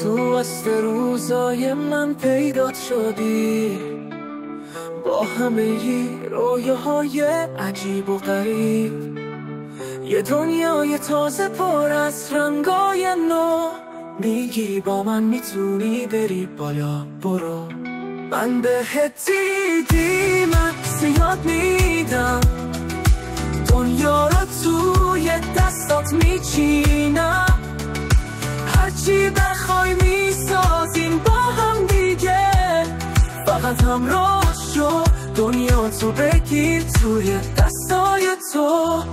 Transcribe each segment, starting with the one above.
تو وسط روزای من پیدات شدی، با همه رویاهای عجیب و غریب. یه دنیای تازه پر از رنگای نو، میگی با من میتونی بری بالا، برو. من بهت دیدی، من زیاد میدم، دنیا رو توی دستات میچینم. هرچی بخوای میسازیم با هم دیگه، فقط همراه شو، دنیا تو بگیر توی دستای تو.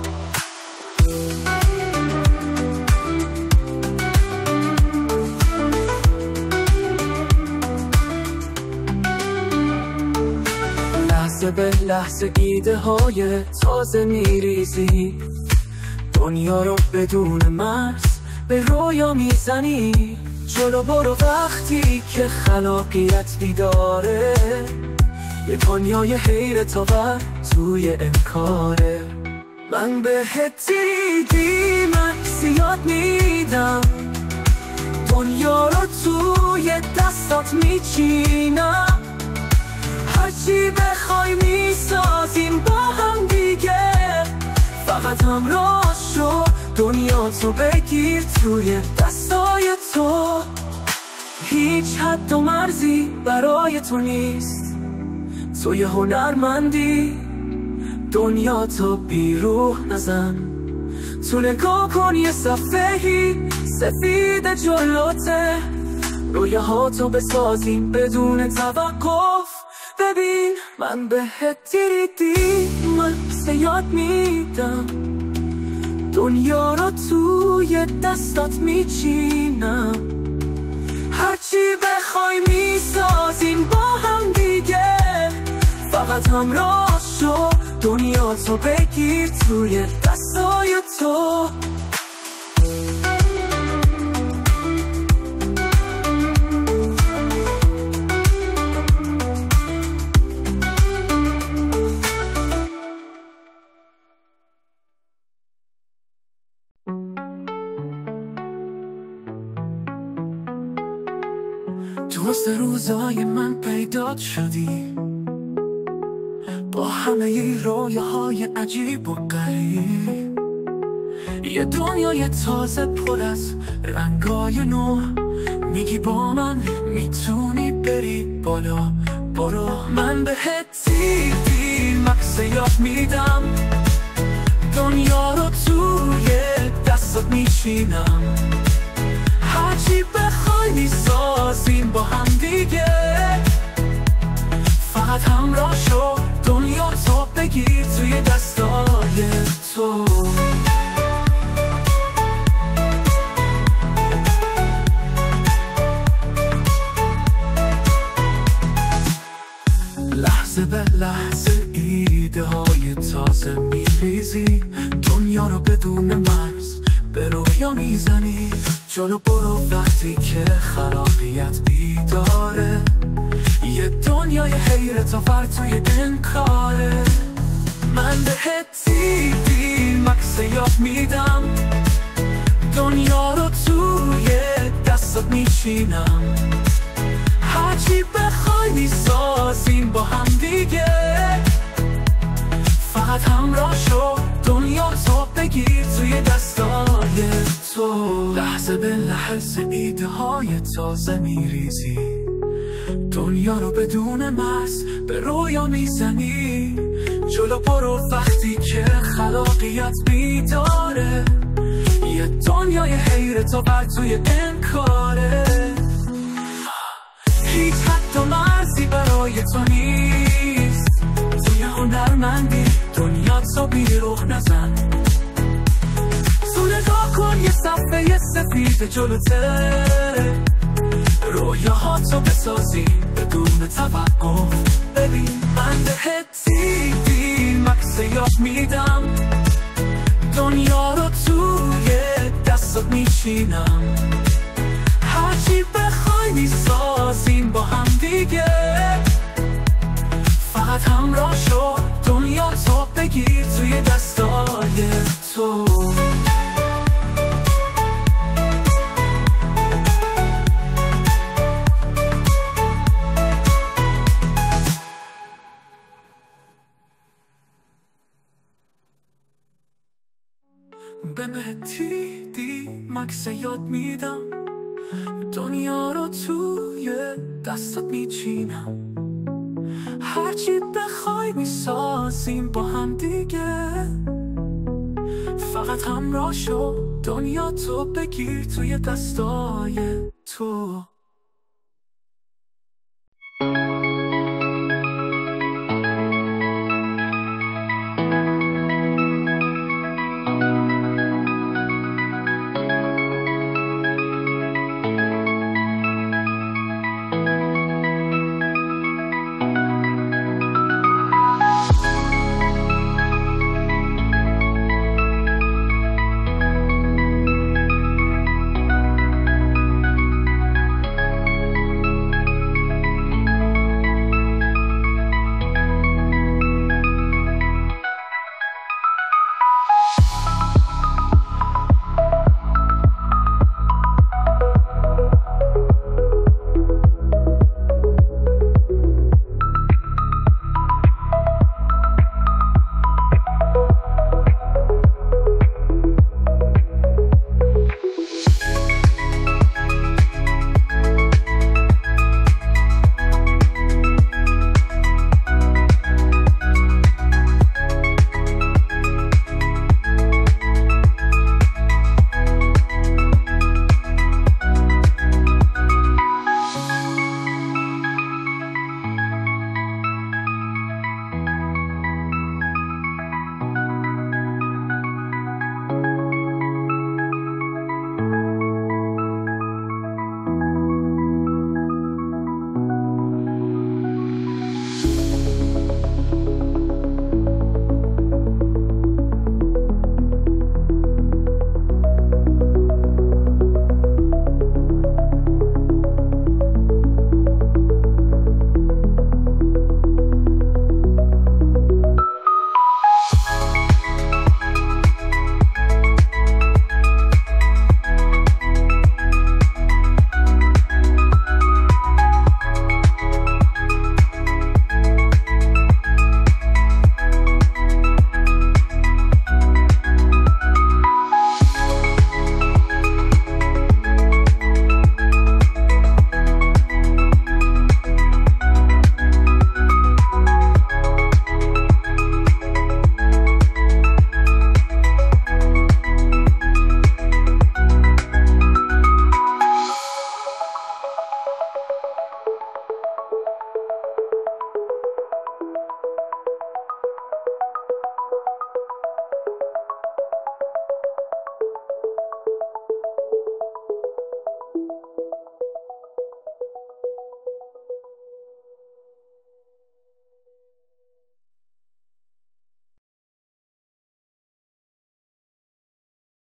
لحظه به لحظه ایده های تازه میریزی، دنیا رو بدون مرز به رویا میزنی. جلو برو وقتی که خلاقیت بیداره، یه دنیای حیرت آور توی انکاره. من بهت دیدی، من زیاد میدم، دنیا رو توی دستات میچینم. هرچی بخوای میسازیم با هم دیگه، فقط همراه شو، دنیا تو بگیر توی دستای تو. هیچ حد و مرزی برای تو نیست، تو یه هنرمندی، دنیا تو بیروح نزن. تو نگاه کن یه صفحه‌ای سفید جلوته، رویاهاتو بسازیم بدون توقف. ببین من بهت دیدی، من زیاد میدم، دنیا رو توی دستات میچینم. هرچی بخوای میسازیم با هم دیگه، فقط همراه شو، دنیا تو بگیر توی دستای تو. تو وسط روزای من پیدات شدی، با همه رویاهای عجیب و غریب. یه دنیای تازه پر از رنگای نو، میگی با من میتونی بری بالا، برو. من بهت دیدی، مکس یاد میدم، دنیا رو توی دستات میچینم. هرچی بخوای میسازیم با هم دیگه، فقط همراه شو، دنیا تو بگیر توی دستای تو. لحظه به لحظه ایده های تازه میریزی، دنیا رو بدون مرز به رویا میزنی. جلو برو وقتی که خلاقیت بیداره، یه دنیای حیرت آور توی انکاره. من بهت دیدی، مکس یاد میدم، دنیا رو توی دستات میچینم. هرچی بخوای میسازیم با هم دیگه، فقط همراه شو، دنیا تو بگیر توی دستای تو. لحظه به لحظه ایده های تازه میریزی، دنیا رو بدون مرز به رویا میزنی. جلو برو وقتی که خلاقیت بیداره، یه دنیای حیرت آور توی انکاره. هیچ حد و مرزی برای تو نیست، تو یه هنرمندی، دنیا تو بیروح نزن. تو نگاه کن یه صفحه سفید جلوته، رویاهاتو بسازی بدون توقف. ببین من بهت دیدی، مکس یاد میدم، دنیا رو توی دستات میچینم. هرچی بخوای میسازیم با هم دیگه، فقط همراه شو، دنیا تو بگیر توی دستای تو. به مهدی دی مکس یاد میدم، دنیا رو توی دستات میچینم، هرچی بخوای میسازیم با هم دیگه، فقط همراه شو، دنیا تو بگیر توی دستای تو.